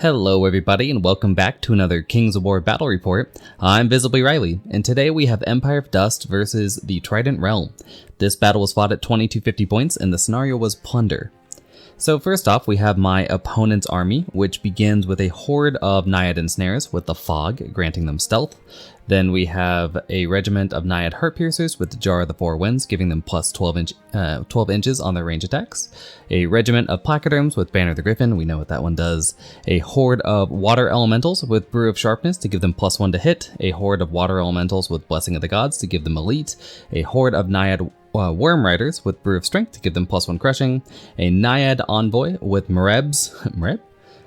Hello everybody and welcome back to another Kings of War battle report. I'm Visibly Riley, and today we have Empire of Dust versus the Trident Realm. This battle was fought at 2250 points and the scenario was Plunder. So first off, we have my opponent's army, which begins with a horde of Naiad ensnares with the fog, granting them stealth. Then we have a regiment of Naiad Heartpiercers with the Jar of the Four Winds, giving them plus 12 inches on their range attacks. A regiment of Placoderms with Banner of the Griffin, we know what that one does. A horde of Water Elementals with Brew of Sharpness to give them plus 1 to hit. A horde of Water Elementals with Blessing of the Gods to give them elite. A horde of Naiad Worm Riders with Brew of Strength to give them plus 1 crushing. A Naiad Envoy with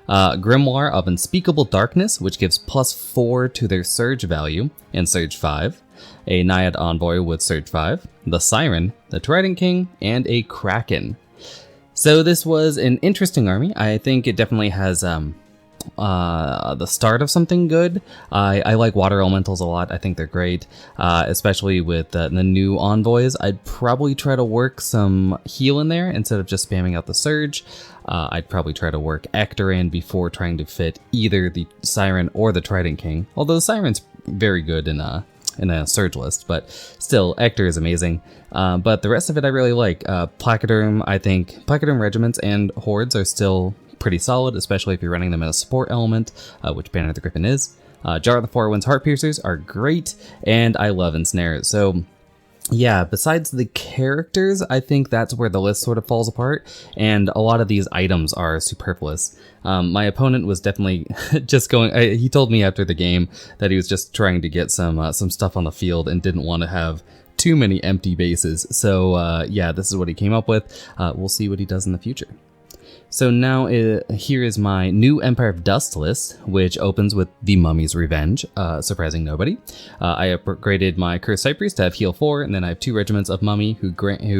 Grimoire of Unspeakable Darkness, which gives plus 4 to their Surge value and Surge 5. A Naiad Envoy with Surge 5. The Siren, the Trident King, and a Kraken. So this was an interesting army. I think it definitely has the start of something good. I like water elementals a lot. I think they're great, especially with the new envoys. I'd probably try to work some heal in there instead of just spamming out the surge. I'd probably try to work Ector in before trying to fit either the Siren or the Trident King, although the Siren's very good in a surge list, but still, Ector is amazing. But the rest of it I really like. Placoderm, I think Placoderm regiments and hordes are still pretty solid, especially if you're running them in a support element, which Banner of the Griffin is. Jar of the Four Winds Heartpiercers are great, and I love ensnares. So yeah, besides the characters, I think that's where the list sort of falls apart, and a lot of these items are superfluous. My opponent was definitely just going, he told me after the game that he was just trying to get some stuff on the field and didn't want to have too many empty bases. So yeah, this is what he came up with. We'll see what he does in the future. So now here is my new Empire of Dust list, which opens with the Mummy's Revenge, surprising nobody. I upgraded my Cursed High Priest to have heal 4, and then I have 2 regiments of Mummy who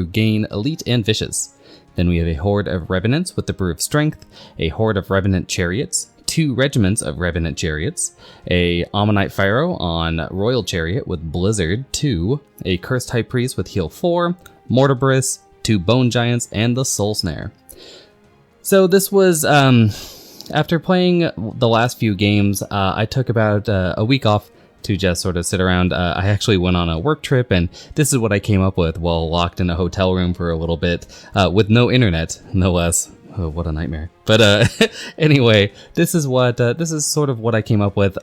gain Elite and Vicious. Then we have a horde of Revenants with the Brew of Strength, a horde of Revenant Chariots, 2 regiments of Revenant Chariots, a Ammonite Pharaoh on Royal Chariot with Blizzard 2, a Cursed High Priest with heal 4, Mortiberus, 2 Bone Giants, and the Soul Snare. So this was, after playing the last few games, I took about a week off to just sort of sit around. I actually went on a work trip, and this is what I came up with while locked in a hotel room for a little bit, with no internet, no less. Oh, what a nightmare. But anyway, this is sort of what I came up with.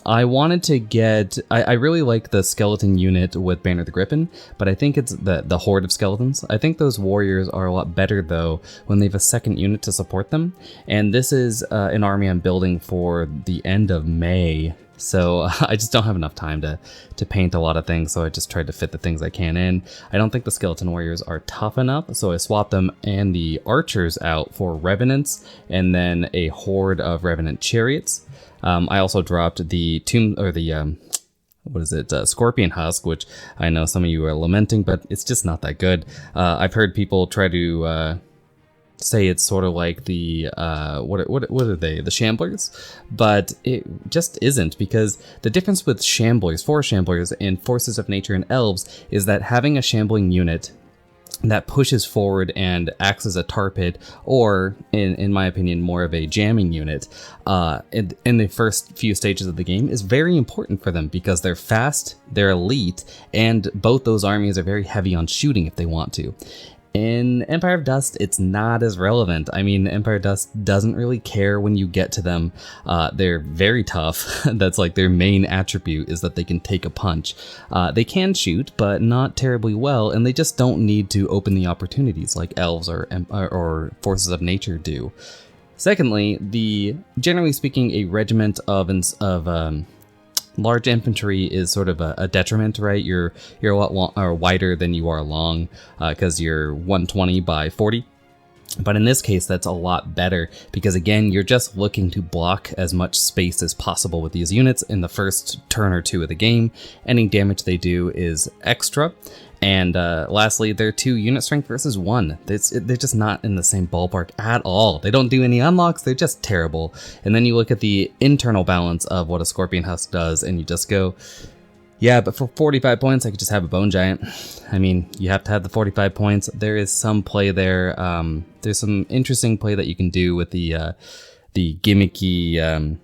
I wanted to get, I really like the skeleton unit with Banner of the Griffin, but I think it's the horde of skeletons. I think those warriors are a lot better though when they have a second unit to support them. And this is an army I'm building for the end of May. So I just don't have enough time to paint a lot of things, so I just tried to fit the things I can in. I don't think the skeleton warriors are tough enough, so I swapped them and the archers out for revenants, and then a horde of revenant chariots. I also dropped the Scorpion Husk, which I know some of you are lamenting, but it's just not that good. I've heard people try to say it's sort of like the what are they, the Shamblers, but it just isn't, because the difference with Shamblers, Forest Shamblers, and Forces of Nature and Elves is that having a shambling unit that pushes forward and acts as a tar pit, or in my opinion more of a jamming unit in the first few stages of the game is very important for them, because they're fast, they're elite, and both those armies are very heavy on shooting if they want to. In Empire of Dust, it's not as relevant. I mean, Empire of Dust doesn't really care when you get to them. They're very tough. That's like their main attribute, is that they can take a punch. They can shoot, but not terribly well, and they just don't need to open the opportunities like Elves or Forces of Nature do. Secondly, generally speaking, a regiment of large infantry is sort of a detriment, right? You're a lot wider than you are long, because you're 120 by 40. But in this case, that's a lot better, because again, you're just looking to block as much space as possible with these units in the first turn or two of the game. Any damage they do is extra. And lastly, they're 2 unit strength versus 1. They're just not in the same ballpark at all. They don't do any unlocks, they're just terrible. And then you look at the internal balance of what a Scorpion Husk does, and you just go, yeah, but for 45 points, I could just have a Bone Giant. I mean, you have to have the 45 points. There is some play there. There's some interesting play that you can do with the gimmicky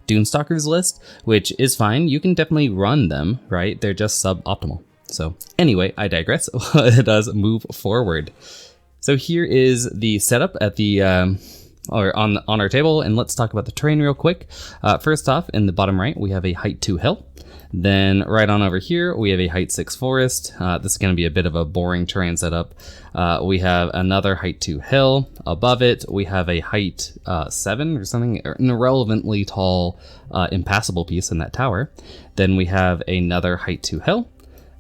Dunestalkers list, which is fine. You can definitely run them, right? They're just suboptimal. So anyway, I digress. Let us move forward. So here is the setup at the or on our table, and let's talk about the terrain real quick. First off, in the bottom right, we have a height 2 hill. Then right on over here, we have a height 6 forest. This is going to be a bit of a boring terrain setup. We have another height 2 hill. Above it, we have a height 7 or something, or an irrelevantly tall impassable piece in that tower. Then we have another height 2 hill,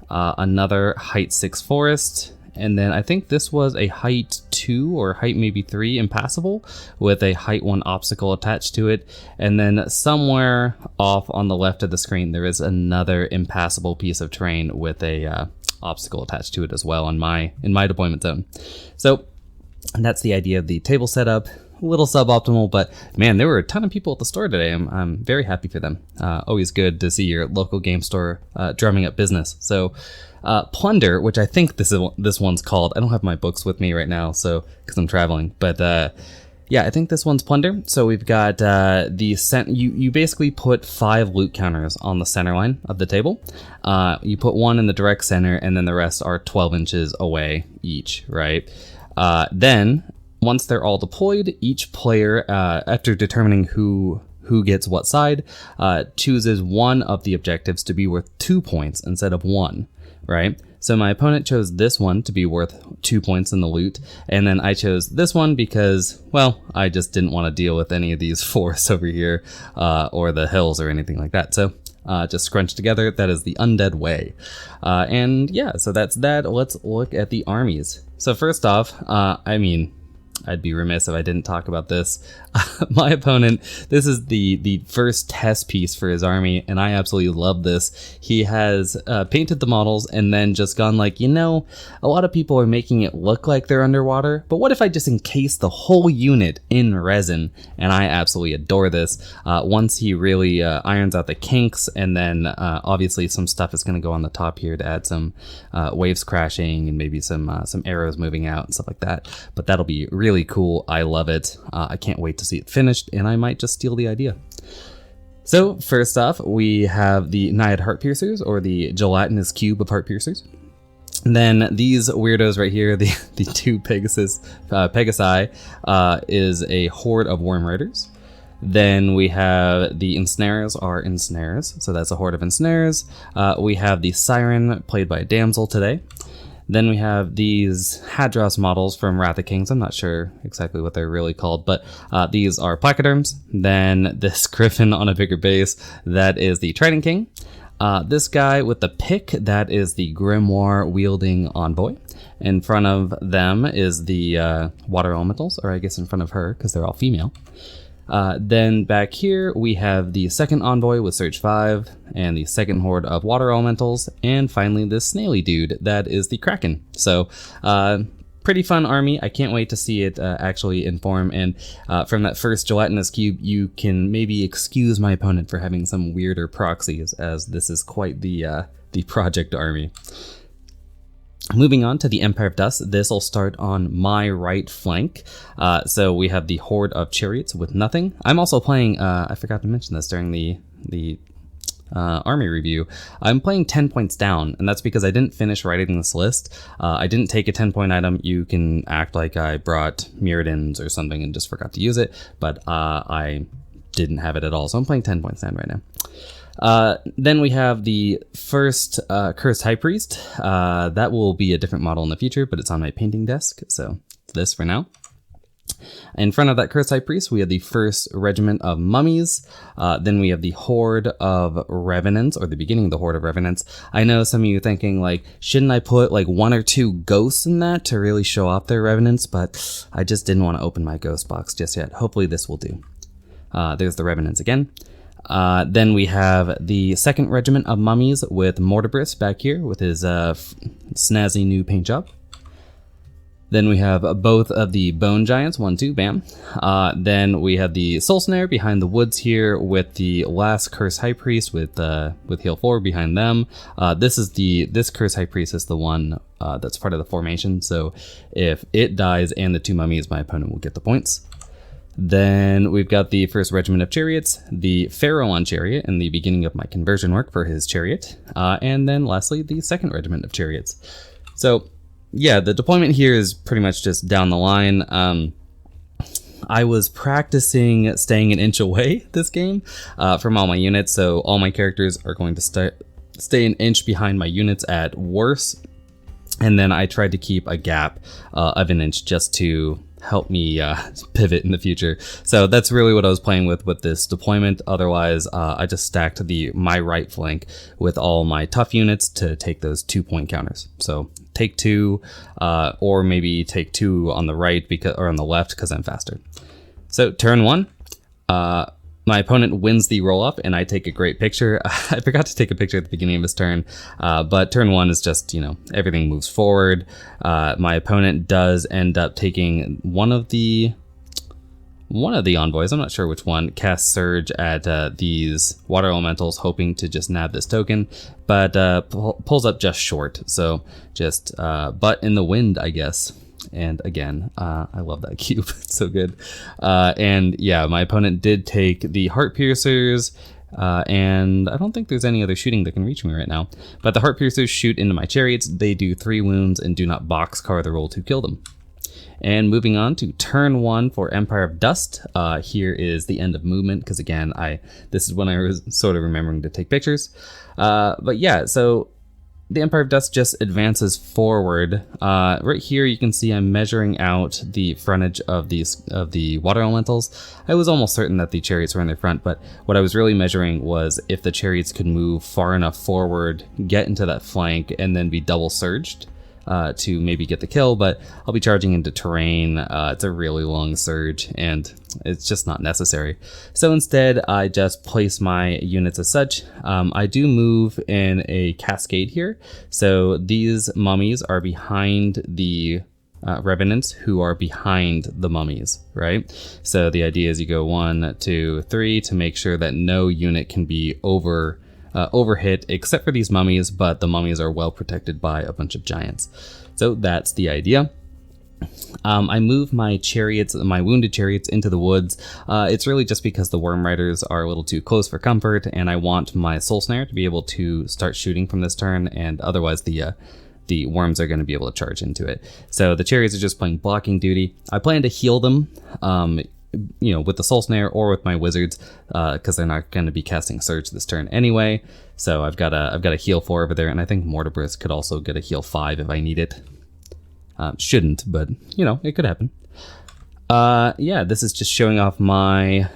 another height 6 forest, and then I think this was a height 2 or height maybe 3 impassable with a height 1 obstacle attached to it. And then somewhere off on the left of the screen, there is another impassable piece of terrain with a obstacle attached to it as well in my deployment zone. So that's the idea of the table setup. A little suboptimal, but man, there were a ton of people at the store today. I'm very happy for them. Always good to see your local game store drumming up business. So Plunder, which I think this one's called. I don't have my books with me right now, so because I'm traveling. But yeah, I think this one's Plunder. So we've got you basically put 5 loot counters on the center line of the table. You put one in the direct center, and then the rest are 12 inches away each, right? Then once they're all deployed, each player, after determining who gets what side, chooses one of the objectives to be worth 2 points instead of 1, right? So my opponent chose this one to be worth 2 points in the loot, and then I chose this one because, well, I just didn't want to deal with any of these forests over here, or the hills or anything like that. So just scrunch together. That is the undead way. And yeah, so that's that. Let's look at the armies. So first off, I'd be remiss if I didn't talk about this. My opponent, this is the first test piece for his army, and I absolutely love this. He has painted the models and then just gone like, a lot of people are making it look like they're underwater, but what if I just encase the whole unit in resin? And I absolutely adore this. Once he really irons out the kinks, and then obviously some stuff is going to go on the top here to add some waves crashing and maybe some arrows moving out and stuff like that. But that'll be really cool. I love it. I can't wait to see it finished, and I might just steal the idea. So first off, we have the Naiad Heart Piercers, or the gelatinous cube of Heart Piercers. And then these weirdos right here, the two Pegasi, is a horde of Worm Raiders. Then we have the Ensnarers are Ensnarers, so that's a horde of Ensnarers. We have the Siren, played by a Damsel today. Then we have these Hadros models from Wrath of Kings. I'm not sure exactly what they're really called, but these are Placoderms. Then this Griffin on a bigger base, that is the Trident King. This guy with the pick, that is the Grimoire wielding Envoy. In front of them is the Water Elementals, or I guess in front of her, because they're all female. Then back here, we have the second Envoy with Surge 5, and the second horde of Water Elementals, and finally this snaily dude, that is the Kraken. So, pretty fun army. I can't wait to see it actually in form, and from that first gelatinous cube, you can maybe excuse my opponent for having some weirder proxies, as this is quite the project army. Moving on to the Empire of Dust, this will start on my right flank. So we have the Horde of Chariots with nothing. I'm also playing, I forgot to mention this during the army review, I'm playing 10 points down, and that's because I didn't finish writing this list. I didn't take a 10-point item. You can act like I brought Mirrodins or something and just forgot to use it, but I didn't have it at all, so I'm playing 10 points down right now. Then we have the first Cursed High Priest. That will be a different model in the future, but it's on my painting desk, so it's this for now. In front of that Cursed High Priest, we have the first regiment of mummies. Then we have the Horde of Revenants, or the beginning of the Horde of Revenants. I know some of you are thinking, like, shouldn't I put like 1 or 2 ghosts in that to really show off their Revenants? But I just didn't want to open my ghost box just yet. Hopefully this will do. There's the Revenants again. Then we have the second regiment of mummies with Mortibris back here with his snazzy new paint job. Then we have both of the Bone Giants, 1, 2, bam. Then we have the Soul Snare behind the woods here with the last Cursed High Priest with Heal 4 behind them. This Cursed High Priest is the one that's part of the formation, so if it dies and the 2 mummies, my opponent will get the points. Then we've got the first regiment of chariots, the Pharaoh on chariot in the beginning of my conversion work for his chariot, and then lastly the second regiment of chariots. So yeah, the deployment here is pretty much just down the line. I was practicing staying an inch away this game from all my units, so all my characters are going to stay an inch behind my units at worst, and then I tried to keep a gap of an inch just to help me pivot in the future. So that's really what I was playing with this deployment. Otherwise, I just stacked my right flank with all my tough units to take those 2-point counters. So take 2, or maybe take 2 on the right or on the left because I'm faster. So turn 1, my opponent wins the roll up and I take a great picture. I forgot to take a picture at the beginning of his turn, but turn 1 is just, everything moves forward. My opponent does end up taking one of the envoys, I'm not sure which one, casts Surge at these water elementals, hoping to just nab this token, but pulls up just short. So just butt in the wind, I guess. And again, I love that cube. It's so good. And yeah, my opponent did take the Heart Piercers, and I don't think there's any other shooting that can reach me right now. But the Heart Piercers shoot into my chariots. They do 3 wounds and do not boxcar the roll to kill them. And moving on to turn 1 for Empire of Dust. Here is the end of movement, because again, this is when I was sort of remembering to take pictures. But yeah, so the Empire of Dust just advances forward. Right here you can see I'm measuring out the frontage of the water elementals. I was almost certain that the chariots were in their front, but what I was really measuring was if the chariots could move far enough forward, get into that flank, and then be double surged to maybe get the kill. But I'll be charging into terrain. It's a really long surge and it's just not necessary. So instead I just place my units as such. I do move in a cascade here. So these mummies are behind the revenants who are behind the mummies, right? So the idea is you go 1, 2, 3 to make sure that no unit can be overhit except for these mummies, but the mummies are well protected by a bunch of giants. So that's the idea. I move my wounded chariots into the woods. It's really just because the Worm Riders are a little too close for comfort, and I want my Soul Snare to be able to start shooting from this turn, and otherwise the worms are going to be able to charge into it. So the chariots are just playing blocking duty. I plan to heal them, with the Soul Snare or with my wizards, because they're not going to be casting Surge this turn anyway. So I've got a heal 4 over there, and I think Mortibris could also get a heal 5 if I need it. Shouldn't, but it could happen. Yeah, this is just showing off my...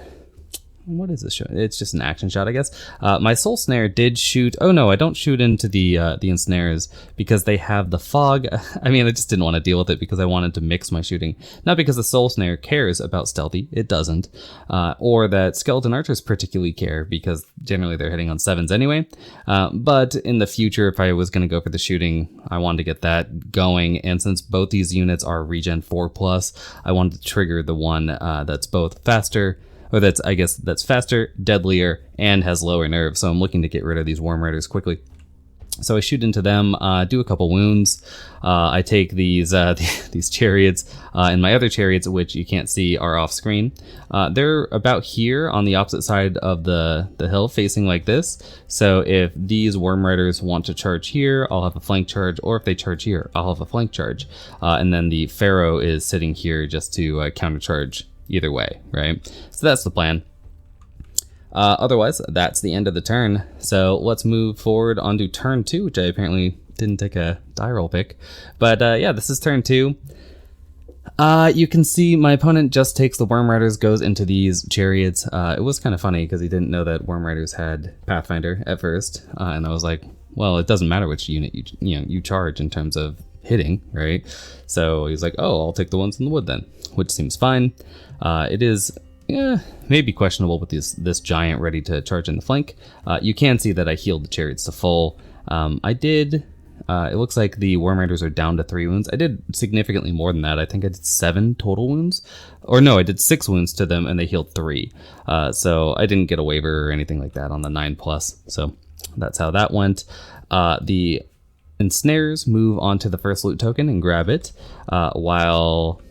What is this showing? It's just an action shot, I guess. My Soul Snare did shoot... Oh no, I don't shoot into the ensnares because they have the fog. I mean, I just didn't want to deal with it because I wanted to mix my shooting. Not because the Soul Snare cares about stealthy, it doesn't. Or that Skeleton Archers particularly care, because generally they're hitting on 7s anyway. But in the future, if I was going to go for the shooting, I wanted to get that going. And since both these units are regen 4+, I wanted to trigger the one that's both faster... Or that's faster, deadlier, and has lower nerve. So I'm looking to get rid of these Worm Riders quickly. So I shoot into them, do a couple wounds. I take these chariots, and my other chariots, which you can't see, are off screen. They're about here on the opposite side of the hill, facing like this. So if these Worm Riders want to charge here, I'll have a flank charge, or if they charge here, I'll have a flank charge. And then the Pharaoh is sitting here just to countercharge either way, right? So that's the plan. Otherwise, that's the end of the turn. So let's move forward onto turn 2, which I apparently didn't take a die roll pick. But yeah, this is turn 2. You can see my opponent just takes the Worm Riders, goes into these chariots. It was kind of funny because he didn't know that Worm Riders had Pathfinder at first. And I was like, well, it doesn't matter which unit you charge in terms of hitting, right? So he's like, oh, I'll take the ones in the wood then, which seems fine. It is maybe questionable with this giant ready to charge in the flank. You can see that I healed the chariots to full. It looks like the Worm Riders are down to 3 wounds. I did significantly more than that. I think I did 7 total wounds. Or no, I did 6 wounds to them and they healed 3. So I didn't get a waiver or anything like that on the 9+. So that's how that went. The ensnares move onto the first loot token and grab it, while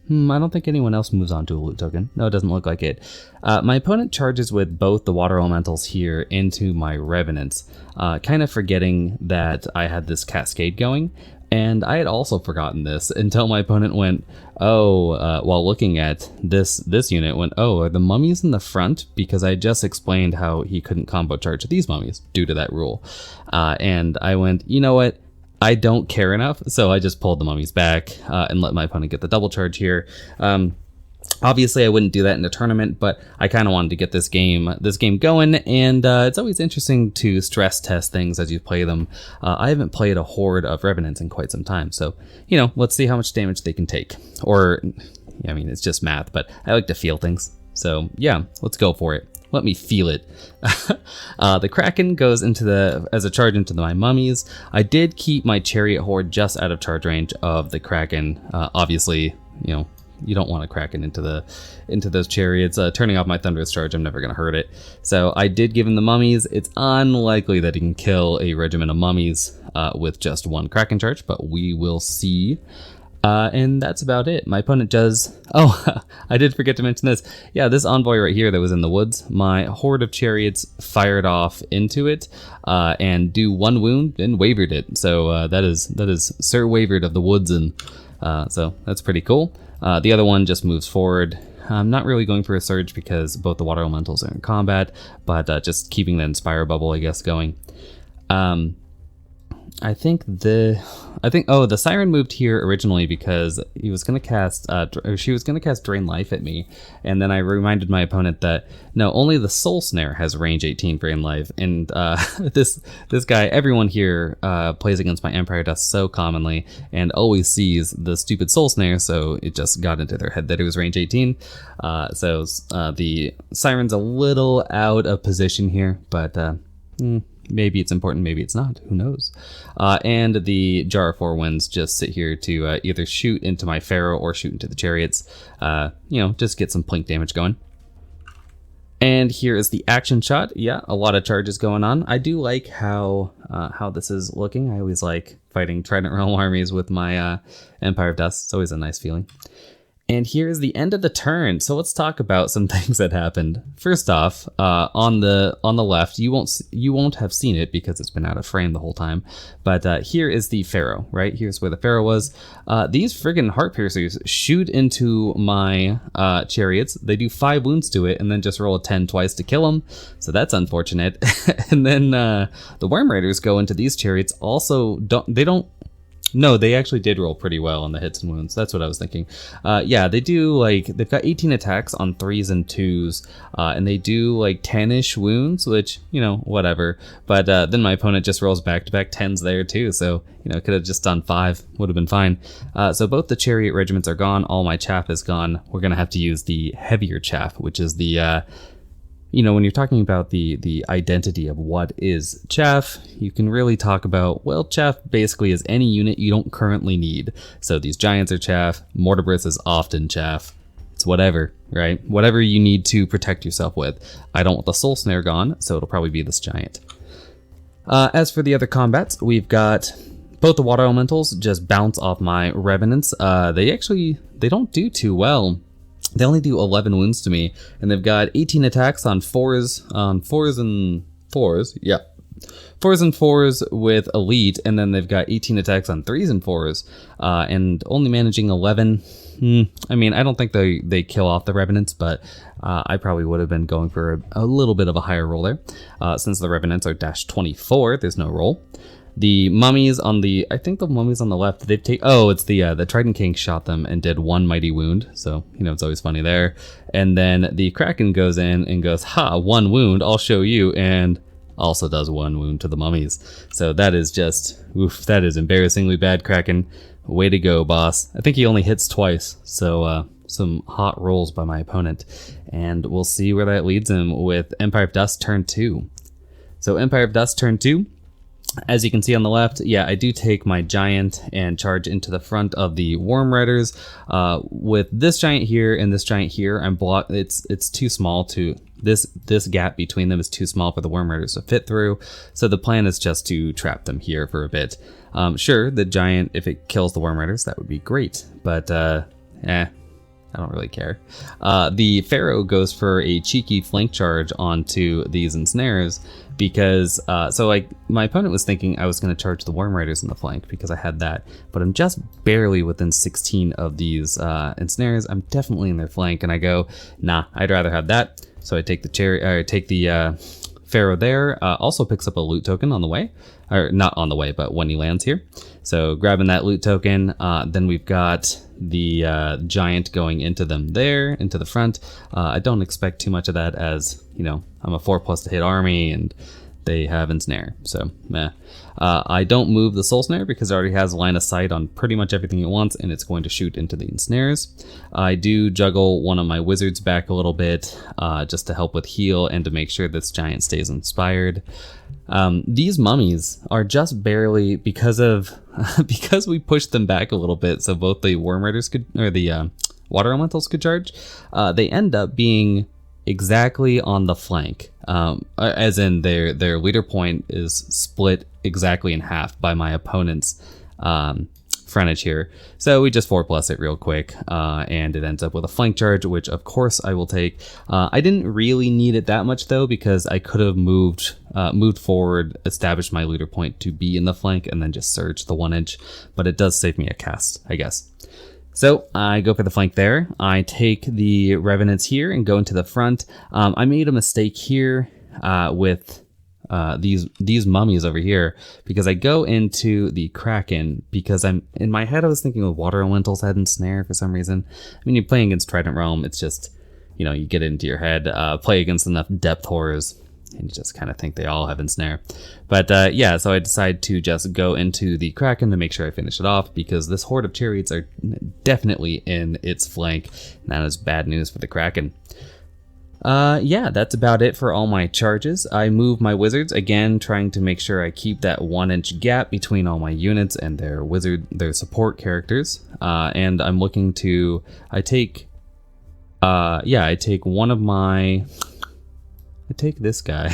I don't think anyone else moves on to a loot token. No, it doesn't look like it. My opponent charges with both the water elementals here into my revenants, kind of forgetting that I had this cascade going. And I had also forgotten this until my opponent went, while looking at this unit, went, are the mummies in the front? Because I just explained how he couldn't combo charge these mummies due to that rule. And I went, you know what? I don't care enough, so I just pulled the mummies back and let my opponent get the double charge here. Obviously, I wouldn't do that in a tournament, but I kind of wanted to get this game going, and it's always interesting to stress test things as you play them. I haven't played a horde of Revenants in quite some time, so, let's see how much damage they can take. Or, I mean, it's just math, but I like to feel things. So, yeah, let's go for it. Let me feel it. The Kraken goes as a charge into my mummies. I did keep my Chariot Horde just out of charge range of the Kraken. Obviously, you don't want a Kraken into those chariots. Turning off my Thunderous Charge, I'm never going to hurt it. So I did give him the mummies. It's unlikely that he can kill a regiment of mummies with just one Kraken charge, but we will see. And that's about it. My opponent does... I did forget to mention this. Yeah, this envoy right here that was in the woods, my horde of chariots fired off into it and do 1 wound and wavered it. So that is Sir Wavered of the Woods, and so that's pretty cool. The other one just moves forward. I'm not really going for a surge because both the water elementals are in combat, but just keeping the Inspire bubble, I guess, going. I think the Siren moved here originally because he was going to cast, she was going to cast Drain Life at me, and then I reminded my opponent that no, only the Soul Snare has range 18 Drain Life, and this guy, everyone here plays against my Empire Dust so commonly and always sees the stupid Soul Snare, so it just got into their head that it was range 18. So the Siren's a little out of position here, but maybe it's important, maybe it's not. Who knows? And the Jar of 4 Winds just sit here to either shoot into my Pharaoh or shoot into the chariots. Just get some plink damage going. And here is the action shot. Yeah, a lot of charges going on. I do like how this is looking. I always like fighting Trident Realm armies with my Empire of Dust. It's always a nice feeling. And here's the end of the turn. So let's talk about some things that happened. First off, on the left, you won't have seen it because it's been out of frame the whole time. But here is the Pharaoh, right? Here's where the Pharaoh was. These friggin' Heart Piercers shoot into my chariots. They do 5 wounds to it and then just roll a 10 twice to kill them. So that's unfortunate. And then the Worm Raiders go into these chariots. Also, No, they actually did roll pretty well on the hits and wounds. That's what I was thinking. Yeah, they do, they've got 18 attacks on 3s and 2s, and they do, 10-ish wounds, which, whatever. But then my opponent just rolls back-to-back 10s there, too, so, could have just done 5. Would have been fine. So both the chariot regiments are gone. All my chaff is gone. We're going to have to use the heavier chaff, which is the... when you're talking about the identity of what is chaff, you can really talk about, well, chaff basically is any unit you don't currently need. So these giants are chaff, Mortibrus is often chaff. It's whatever, right? Whatever you need to protect yourself with. I don't want the Soul Snare gone, so it'll probably be this giant. As for the other combats, we've got both the water elementals just bounce off my revenants. They don't do too well. They only do 11 wounds to me, and they've got 18 attacks on 4s and 4s. Yeah, 4s and 4s with elite, and then they've got 18 attacks on 3s and 4s, and only managing 11. I mean, I don't think they kill off the revenants, but I probably would have been going for a little bit of a higher roll there. Since the revenants are -24, there's no roll. The mummies I think the mummies on the left, they've it's the Trident King shot them and did 1 mighty wound. So, it's always funny there. And then the Kraken goes in and goes, 1 wound, I'll show you. And also does 1 wound to the mummies. So that is just, that is embarrassingly bad, Kraken. Way to go, boss. I think he only hits twice. So, some hot rolls by my opponent. And we'll see where that leads him with Empire of Dust turn 2. So Empire of Dust turn 2. As you can see on the left, yeah, I do take my giant and charge into the front of the Worm Raiders. With this giant here and this giant here, I'm blocked. It's too small to this gap between them is too small for the Worm Raiders to fit through. So the plan is just to trap them here for a bit. Sure, the giant, if it kills the Worm Raiders, that would be great. But I don't really care. The Pharaoh goes for a cheeky flank charge onto these ensnares because, so like my opponent was thinking I was going to charge the Worm Riders in the flank because I had that, but I'm just barely within 16 of these ensnares. I'm definitely in their flank, and I go, nah, I'd rather have that. So I take the Pharaoh there. Also picks up a loot token on the way, or not on the way, but when he lands here. So grabbing that loot token, then we've got the giant going into them there, into the front. I don't expect too much of that as, you know, I'm a 4+ to hit army and they have ensnare, so meh. I don't move the soul snare because it already has line of sight on pretty much everything it wants, and it's going to shoot into the ensnares. I do juggle one of my wizards back a little bit just to help with heal and to make sure this giant stays inspired. These mummies are just barely, because we pushed them back a little bit so both the Worm Riders could, or the Water Elementals could charge, they end up being exactly on the flank, as in their leader point is split exactly in half by my opponent's frontage here. So we just 4+ it real quick, and it ends up with a flank charge, which of course I will take. I didn't really need it that much though, because I could have moved forward, established my leader point to be in the flank, and then just surge the 1-inch, but it does save me a cast, I guess. So I go for the flank there. I take the Revenants here and go into the front. I made a mistake here with these mummies over here, because I go into the Kraken because I'm in my head I was thinking of Water Elementals had ensnare for some reason. I mean, you're playing against Trident Realm, it's just, you know, you get it into your head, play against enough depth horrors, and you just kind of think they all have ensnare. But yeah, so I decide to just go into the Kraken to make sure I finish it off, because this horde of chariots are definitely in its flank, and that is bad news for the Kraken. Yeah, that's about it for all my charges. I move my wizards, again trying to make sure I keep that 1-inch gap between all my units and their support characters. And I'm looking to, I take one of my, I take this guy,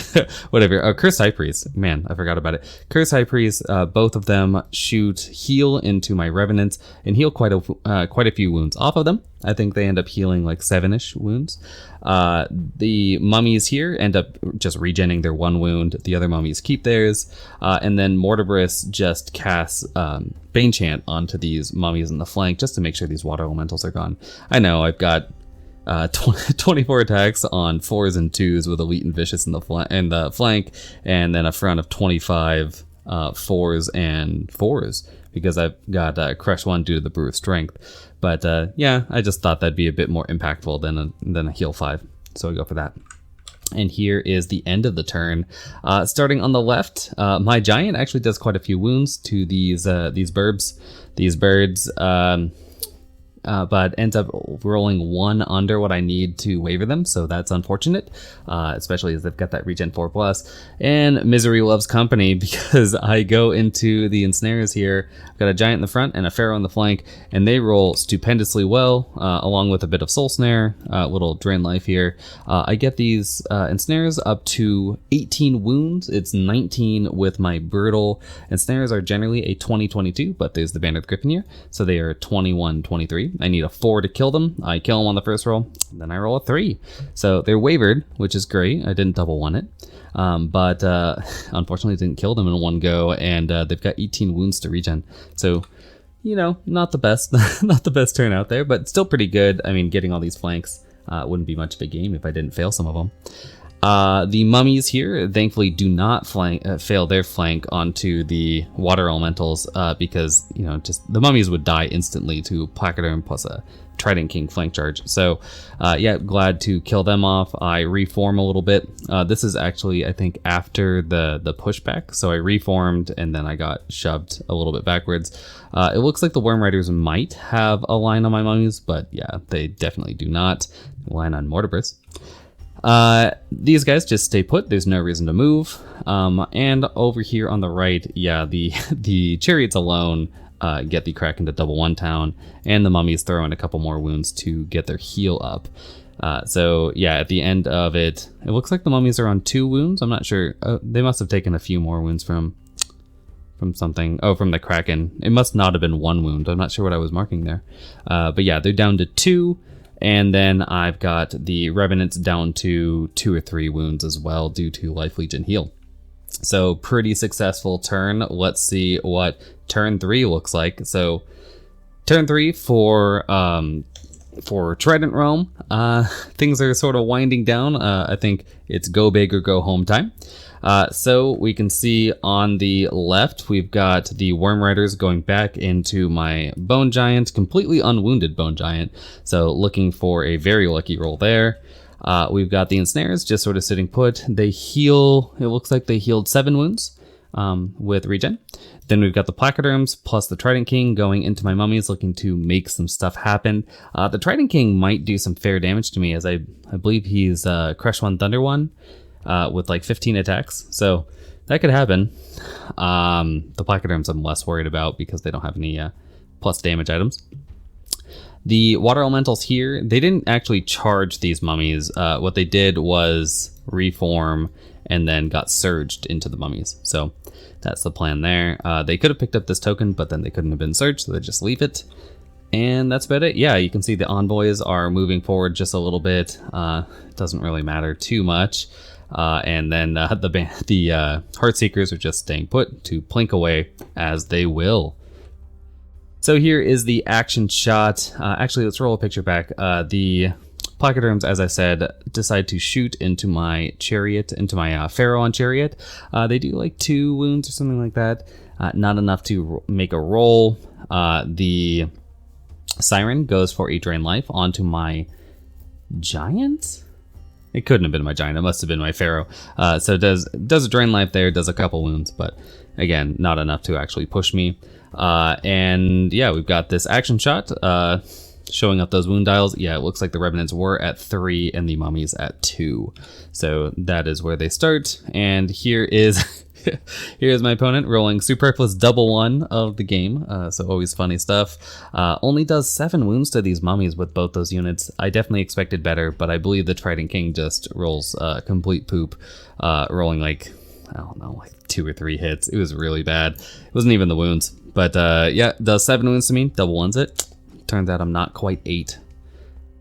whatever, Curse High Priest, man, I forgot about it. Curse High Priest, both of them shoot heal into my Revenants and heal quite a few wounds off of them. I think they end up healing like 7-ish wounds. The mummies here end up just regenning their 1 wound. The other mummies keep theirs. And then Mortibrus just casts Bane Chant onto these mummies in the flank just to make sure these water elementals are gone. I know I've got 24 attacks on 4s and 2s with Elite and Vicious in the flank, and then a front of 25 4s and 4s because I've got Crush 1 due to the Brew of Strength. But yeah, I just thought that'd be a bit more impactful than a heal 5, so I go for that. And here is the end of the turn. Starting on the left, my giant actually does quite a few wounds to these birds, but ends up rolling 1 under what I need to waver them, so that's unfortunate, especially as they've got that regen 4+. And misery loves company because I go into the ensnares here. I've got a giant in the front and a pharaoh in the flank, and they roll stupendously well, along with a bit of soul snare, little drain life here. I get these ensnares up to 18 wounds. It's 19 with my brutal. Ensnares are generally a 20-22, but there's the Banded Griffin here, so they are 21-23. I need a 4 to kill them. I kill them on the first roll, and then I roll a 3. So they're wavered, which is great. I didn't double one it. But unfortunately didn't kill them in one go, and they've got 18 wounds to regen. So, you know, not the best, not the best turn out there, but still pretty good. I mean, getting all these flanks wouldn't be much of a game if I didn't fail some of them. The mummies here, thankfully, do not fail their flank onto the water elementals because, you know, just the mummies would die instantly to Placoderm plus a Trident King flank charge. So, yeah, glad to kill them off. I reform a little bit. This is actually, I think, after the pushback. So I reformed and then I got shoved a little bit backwards. It looks like the Worm Riders might have a line on my mummies, but yeah, they definitely do not. Line on Mortibrus. These guys just stay put. There's no reason to move. And over here on the right, yeah, the chariots alone get the Kraken to double 1 town, and the mummies throw in a couple more wounds to get their heal up. So yeah, at the end of it, it looks like the mummies are on 2 wounds. I'm not sure. They must have taken a few more wounds from something. Oh, from the Kraken. It must not have been 1 wound. I'm not sure what I was marking there. But yeah, they're down to 2. And then I've got the Revenants down to 2 or 3 wounds as well due to Life Legion heal. So pretty successful turn. Let's see what turn 3 looks like. So turn 3 for Trident Realm, things are sort of winding down. I think it's go big or go home time. So we can see on the left, we've got the Worm Riders going back into my Bone Giant, completely unwounded Bone Giant. So looking for a very lucky roll there. We've got the Ensnares just sort of sitting put. They heal, it looks like they healed 7 wounds with regen. Then we've got the Placoderms plus the Trident King going into my mummies, looking to make some stuff happen. The Trident King might do some fair damage to me, as I believe he's Crush 1, Thunder 1 with like 15 attacks. So that could happen. The Placoderms I'm less worried about because they don't have any plus damage items. The Water Elementals here, they didn't actually charge these mummies. What they did was reform and then got surged into the mummies. So that's the plan there. They could have picked up this token, but then they couldn't have been surged, so they just leave it. And that's about it. Yeah, you can see the envoys are moving forward just a little bit. It doesn't really matter too much. And then the Heartseekers are just staying put to plink away as they will. So here is the action shot. Actually, let's roll a picture back. The Placoderms, as I said, decide to shoot into my chariot, into my Pharaoh on chariot. They do like 2 wounds or something like that. Not enough to make a roll. The Siren goes for a drain life onto my giant. It couldn't have been my giant. It must have been my Pharaoh. So it does a drain life there. Does a couple wounds, but again, not enough to actually push me. And yeah, we've got this action shot showing up those wound dials. Yeah, it looks like the Revenants were at 3 and the mummies at 2. So that is where they start. And here is here's my opponent rolling Superfluous double 1 of the game. So always funny stuff. Only does 7 wounds to these mummies with both those units. I definitely expected better, but I believe the Trident King just rolls complete poop, rolling like, I don't know, like 2 or 3 hits. It was really bad. It wasn't even the wounds. But yeah, does 7 wounds to me, double 1s it. Turns out I'm not quite 8.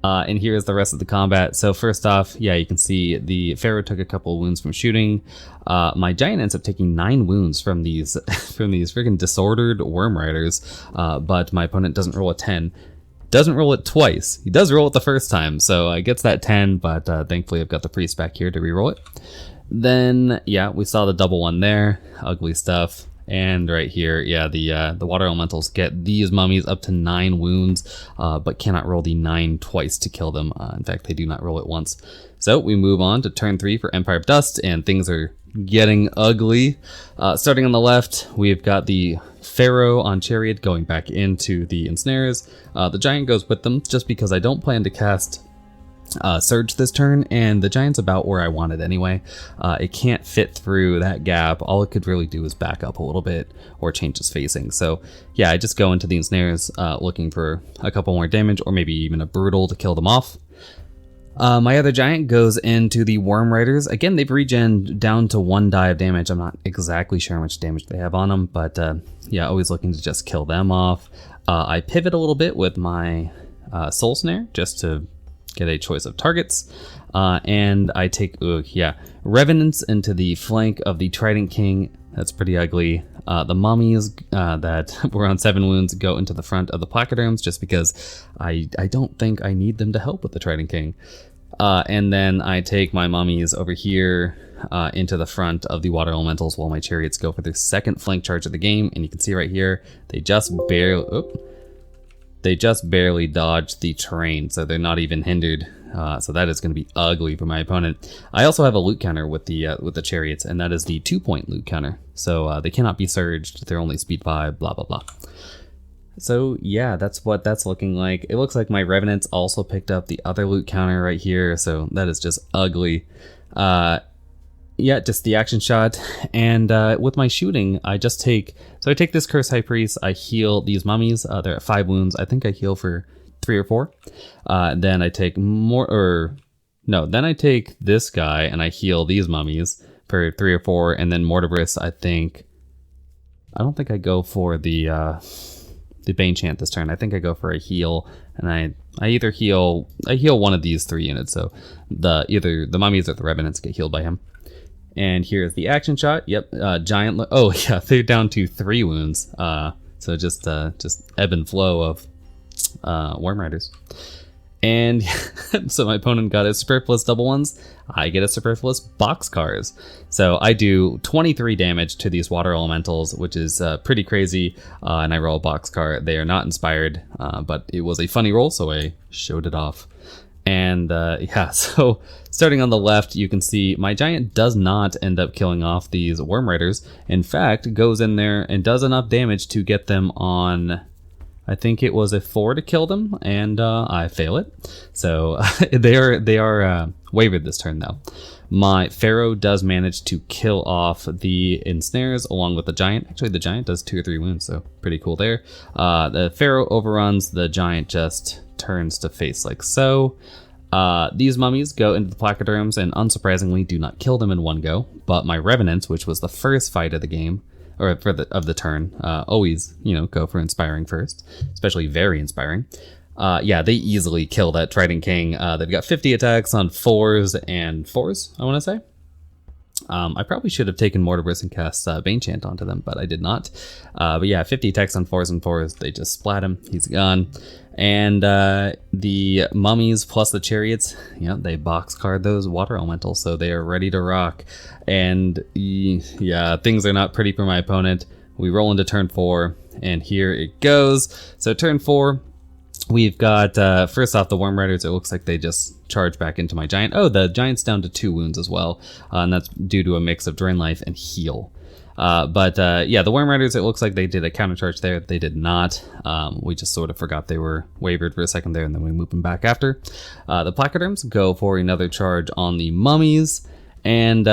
And here's the rest of the combat. So first off, yeah, you can see the Pharaoh took a couple of wounds from shooting. My giant ends up taking 9 wounds from these freaking disordered Worm Riders. But my opponent doesn't roll a 10. Doesn't roll it twice. He does roll it the first time, so gets that 10, but thankfully I've got the priest back here to reroll it. Then, yeah, we saw the double 1 there. Ugly stuff. And right here, yeah, the Water Elementals get these mummies up to 9 wounds, but cannot roll the 9 twice to kill them. In fact, they do not roll it once. So we move on to turn 3 for Empire of Dust, and things are getting ugly. Starting on the left, we've got the Pharaoh on Chariot going back into the Ensnares. The Giant goes with them, just because I don't plan to cast Surge this turn, and the Giant's about where I want it anyway. It can't fit through that gap. All it could really do is back up a little bit or change its facing. So yeah, I just go into the Ensnares looking for a couple more damage or maybe even a Brutal to kill them off. My other Giant goes into the Worm Riders. Again, they've regen down to 1 die of damage. I'm not exactly sure how much damage they have on them, but yeah, always looking to just kill them off. I pivot a little bit with my Soul Snare just to get a choice of targets, and I take Revenants into the flank of the Trident King. That's pretty ugly. The mummies that were on 7 wounds go into the front of the Placoderms just because I don't think I need them to help with the Trident King. And then I take my mummies over here into the front of the Water Elementals while my Chariots go for their second flank charge of the game. And you can see right here, they just barely dodged the terrain, so they're not even hindered. So that is going to be ugly for my opponent. I also have a loot counter with the Chariots, and that is the 2-point loot counter. So they cannot be surged. They're only speed 5. Blah blah blah. So yeah, that's what that's looking like. It looks like my Revenants also picked up the other loot counter right here. So that is just ugly. Yeah, just the action shot, and with my shooting, I take this Curse High Priest, I heal these mummies, they're at 5 wounds, I think I heal for 3 or 4, then I take then I take this guy, and I heal these mummies for 3 or 4, and then Mortibrus, I don't think I go for the Bane Chant this turn. I think I go for a heal, and I either heal one of these 3 units. So either the mummies or the revenants get healed by him. And here's the action shot. Yep, giant. Oh yeah, they're down to 3 wounds. So just ebb and flow of Worm Riders. And so my opponent got a superfluous double ones. I get a superfluous boxcars. So I do 23 damage to these water elementals, which is pretty crazy. And I roll a boxcar. They are not inspired, but it was a funny roll, so I showed it off. And yeah, so starting on the left, you can see my giant does not end up killing off these Worm Riders. In fact, goes in there and does enough damage to get them on, I think it was a 4 to kill them, and I fail it. So they are wavered this turn though. My Pharaoh does manage to kill off the ensnares along with the giant. Actually, the giant does 2 or 3 wounds, so pretty cool there. The Pharaoh overruns, the giant just turns to face like so. These mummies go into the placoderms and unsurprisingly do not kill them in one go, but my revenants, which was the first fight of the game, or of the turn, always, go for inspiring first, especially very inspiring. Yeah, they easily kill that Trident King. They've got 50 attacks on 4s and 4s, I want to say. I probably should have taken Mortimer's and cast Bane Chant onto them, but I did not. But yeah, 50 attacks on 4s and 4s. They just splat him. He's gone. And the mummies plus the chariots, they boxcard those water elementals, so they are ready to rock. And yeah, things are not pretty for my opponent. We roll into turn 4, and here it goes. So turn 4, we've got, first off, the Worm Riders. It looks like they just charge back into my giant. Oh, the giant's down to 2 wounds as well, and that's due to a mix of Drain Life and Heal. But yeah, the Worm Riders, it looks like they did a countercharge there. They did not. We just sort of forgot they were wavered for a second there, and then we moved them back after. The placoderms go for another charge on the mummies. And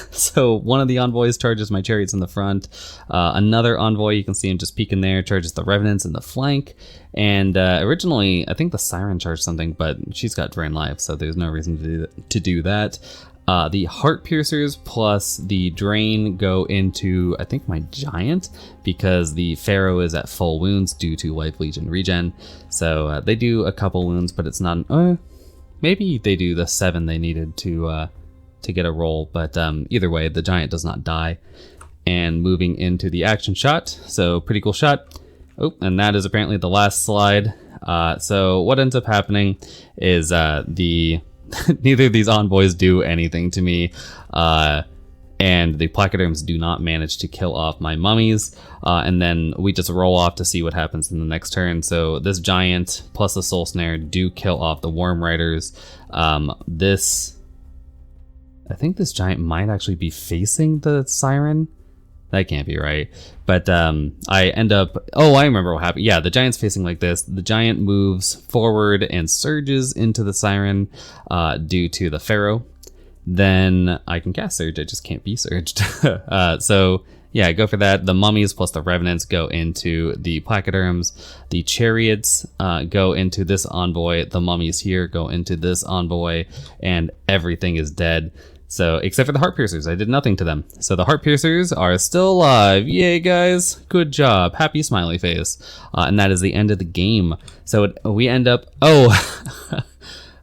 so one of the envoys charges my chariots in the front. Another envoy, you can see him just peeking there, charges the revenants in the flank. And originally, I think the siren charged something, but she's got Drain Life, so there's no reason to do that. The Heart Piercers plus the Drain go into, I think, my giant, because the Pharaoh is at full wounds due to Life Legion regen. So they do a couple wounds, but it's not... maybe they do the 7 they needed to get a roll, but either way, the giant does not die. And moving into the action shot, so pretty cool shot. Oh, and that is apparently the last slide. So what ends up happening is neither of these envoys do anything to me, and the placoderms do not manage to kill off my mummies, and then we just roll off to see what happens in the next turn. So this giant plus the soul snare do kill off the Worm Riders. I think this giant might actually be facing the siren. That can't be right. But I end up... Oh, I remember what happened. Yeah, the giant's facing like this. The giant moves forward and surges into the siren due to the Pharaoh. Then I can cast Surge. I just can't be surged. So yeah, go for that. The mummies plus the revenants go into the placoderms. The chariots go into this envoy. The mummies here go into this envoy. And everything is dead. So, except for the Heart Piercers, I did nothing to them. So the Heart Piercers are still alive. Yay, guys. Good job. Happy smiley face. And that is the end of the game. So we end up... Oh,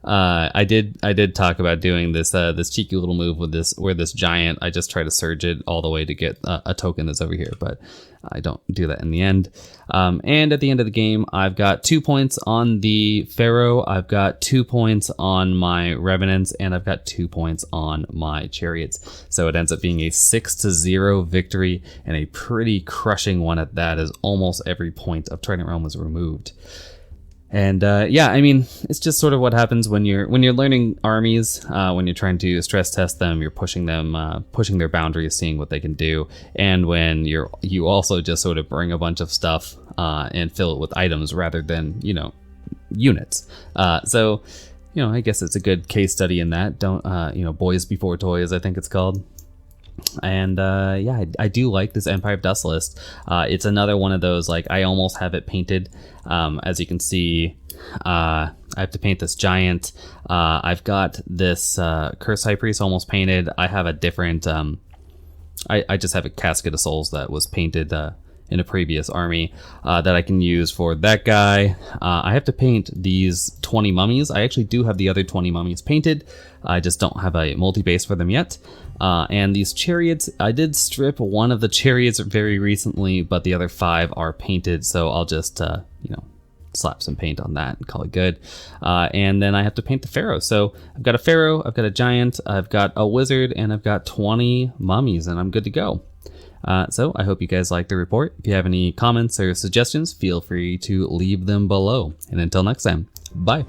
I did talk about doing this this cheeky little move with this giant. I just try to surge it all the way to get a token that's over here, but I don't do that in the end. And at the end of the game, I've got 2 points on the Pharaoh, I've got 2 points on my Revenants, and I've got 2 points on my Chariots. So it ends up being a 6-0 victory, and a pretty crushing one at that, as almost every point of Trident Realm was removed. And yeah, I mean, it's just sort of what happens when you're learning armies. When you're trying to stress test them, you're pushing them, pushing their boundaries, seeing what they can do. And when you also just sort of bring a bunch of stuff and fill it with items rather than units. So I guess it's a good case study in that. Don't boys before toys, I think it's called. And yeah, I do like this Empire of Dust list. It's another one of those, like, I almost have it painted. As you can see, I have to paint this giant. I've got this Curse High Priest almost painted. I have a different I just have a Casket of Souls that was painted in a previous army that I can use for that guy. I have to paint these 20 mummies. I actually do have the other 20 mummies painted. I just don't have a multi-base for them yet. And these chariots, I did strip one of the chariots very recently, but the other 5 are painted, so I'll just, you know, slap some paint on that and call it good. And then I have to paint the pharaoh. So I've got a pharaoh, I've got a giant, I've got a wizard, and I've got 20 mummies, and I'm good to go. So I hope you guys liked the report. If you have any comments or suggestions, feel free to leave them below. And until next time, bye.